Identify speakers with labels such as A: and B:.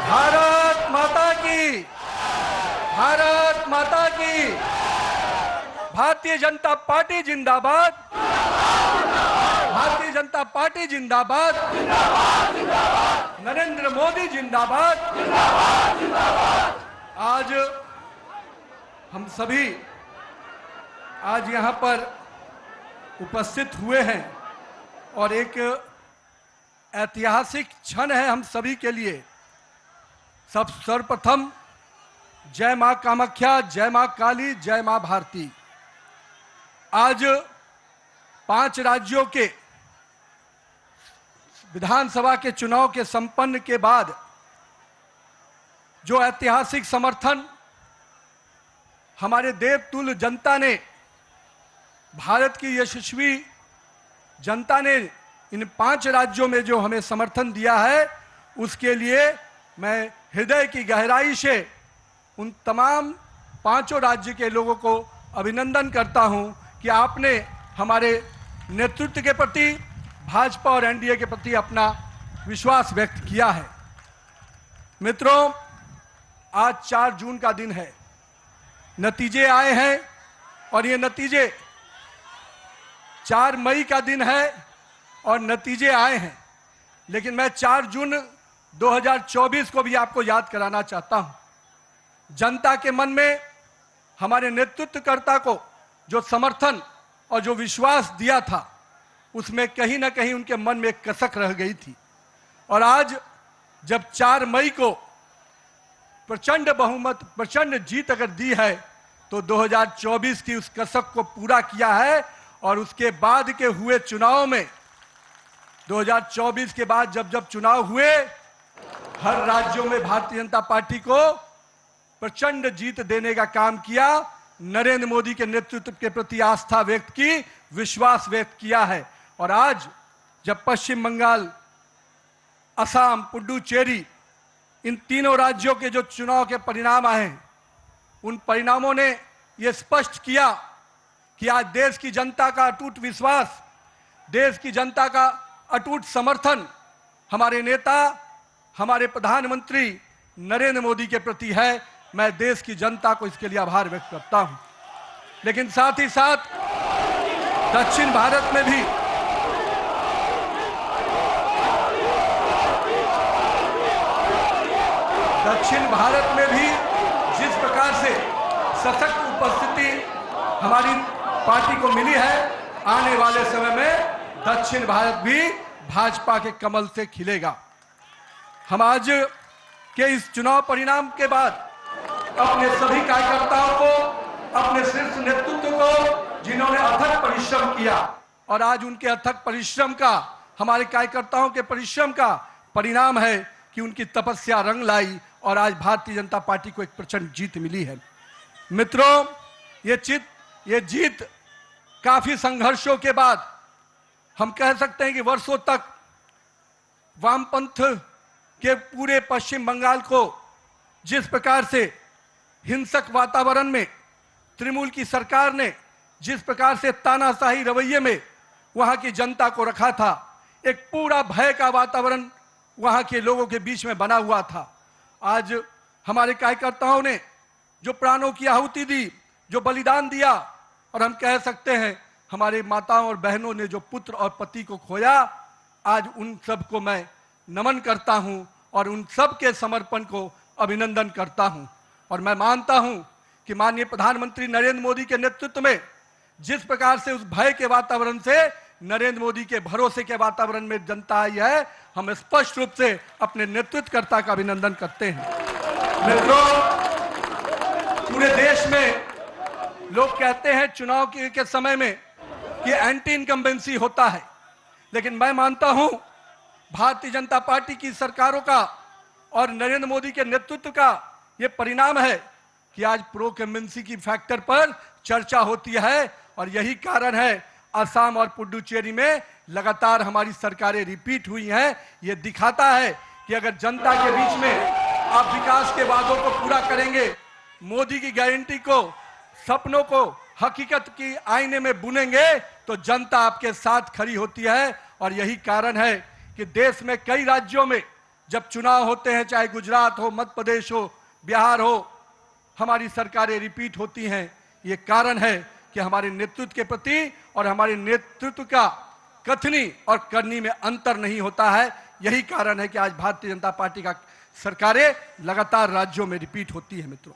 A: भारत माता की, भारत माता की। भारतीय जनता पार्टी जिंदाबाद, भारतीय जनता पार्टी जिंदाबाद, नरेंद्र मोदी जिंदाबाद। आज हम सभी आज यहाँ पर उपस्थित हुए हैं और एक ऐतिहासिक क्षण है हम सभी के लिए। सर्वप्रथम जय मां कामाख्या, जय मां काली, जय मां भारती। आज 5 राज्यों के विधानसभा के चुनाव के संपन्न के बाद जो ऐतिहासिक समर्थन हमारे देवतुल्य जनता ने, भारत की यशस्वी जनता ने इन 5 राज्यों में जो हमें समर्थन दिया है, उसके लिए मैं हृदय की गहराई से उन तमाम 5 राज्य के लोगों को अभिनंदन करता हूं कि आपने हमारे नेतृत्व के प्रति, भाजपा और एनडीए के प्रति अपना विश्वास व्यक्त किया है। मित्रों, आज 4 जून का दिन है, नतीजे आए हैं और ये नतीजे 4 मई का दिन है और नतीजे आए हैं। लेकिन मैं 4 जून 2024 को भी आपको याद कराना चाहता हूं। जनता के मन में हमारे नेतृत्वकर्ता को जो समर्थन और जो विश्वास दिया था, उसमें कहीं ना कहीं उनके मन में एक कसक रह गई थी। और आज जब 4 मई को प्रचंड बहुमत, प्रचंड जीत अगर दी है, तो 2024 की उस कसक को पूरा किया है। और उसके बाद के हुए चुनाव में, 2024 के बाद जब चुनाव हुए, हर राज्यों में भारतीय जनता पार्टी को प्रचंड जीत देने का काम किया। नरेंद्र मोदी के नेतृत्व के प्रति आस्था व्यक्त की, विश्वास व्यक्त किया है। और आज जब पश्चिम बंगाल, असम, पुडुचेरी, इन तीनों राज्यों के जो चुनाव के परिणाम आए हैं, उन परिणामों ने यह स्पष्ट किया कि आज देश की जनता का अटूट विश्वास, देश की जनता का अटूट समर्थन हमारे नेता, हमारे प्रधानमंत्री नरेंद्र मोदी के प्रति है। मैं देश की जनता को इसके लिए आभार व्यक्त करता हूं। लेकिन साथ ही साथ दक्षिण भारत में भी जिस प्रकार से सशक्त उपस्थिति हमारी पार्टी को मिली है, आने वाले समय में दक्षिण भारत भी भाजपा के कमल से खिलेगा। हम आज के इस चुनाव परिणाम के बाद अपने सभी कार्यकर्ताओं को, अपने शीर्ष नेतृत्व को, जिन्होंने अथक परिश्रम किया, और आज उनके अथक परिश्रम का, हमारे कार्यकर्ताओं के परिश्रम का परिणाम है कि उनकी तपस्या रंग लाई और आज भारतीय जनता पार्टी को एक प्रचंड जीत मिली है। मित्रों, ये जीत काफी संघर्षों के बाद, हम कह सकते हैं कि वर्षों तक वामपंथ के पूरे पश्चिम बंगाल को जिस प्रकार से हिंसक वातावरण में तृणमूल की सरकार ने जिस प्रकार से तानाशाही रवैये में वहां की जनता को रखा था, एक पूरा भय का वातावरण वहां के लोगों के बीच में बना हुआ था। आज हमारे कार्यकर्ताओं ने जो प्राणों की आहुति दी, जो बलिदान दिया, और हम कह सकते हैं हमारे माताओं और बहनों ने जो पुत्र और पति को खोया, आज उन सब को मैं नमन करता हूं और उन सब के समर्पण को अभिनंदन करता हूं। और मैं मानता हूं कि माननीय प्रधानमंत्री नरेंद्र मोदी के नेतृत्व में जिस प्रकार से उस भय के वातावरण से नरेंद्र मोदी के भरोसे के वातावरण में जनता आई है, हम स्पष्ट रूप से अपने नेतृत्वकर्ता का अभिनंदन करते हैं। मित्रों, पूरे देश में लोग कहते हैं चुनाव के समय में कि एंटी इनकम्बेंसी होता है, लेकिन मैं मानता हूं भारतीय जनता पार्टी की सरकारों का और नरेंद्र मोदी के नेतृत्व का यह परिणाम है कि आज प्रो इनकम्बेंसी की फैक्टर पर चर्चा होती है। और यही कारण है असम और पुडुचेरी में लगातार हमारी सरकारें रिपीट हुई हैं। ये दिखाता है कि अगर जनता के बीच में आप विकास के वादों को पूरा करेंगे, मोदी की गारंटी को, सपनों को हकीकत की आईने में बुनेंगे, तो जनता आपके साथ खड़ी होती है। और यही कारण है कि देश में कई राज्यों में जब चुनाव होते हैं, चाहे गुजरात हो, मध्य प्रदेश हो, बिहार हो, हमारी सरकारें रिपीट होती हैं। ये कारण है कि हमारे नेतृत्व के प्रति और हमारे नेतृत्व का कथनी और करनी में अंतर नहीं होता है। यही कारण है कि आज भारतीय जनता पार्टी का सरकारें लगातार राज्यों में रिपीट होती है। मित्रों,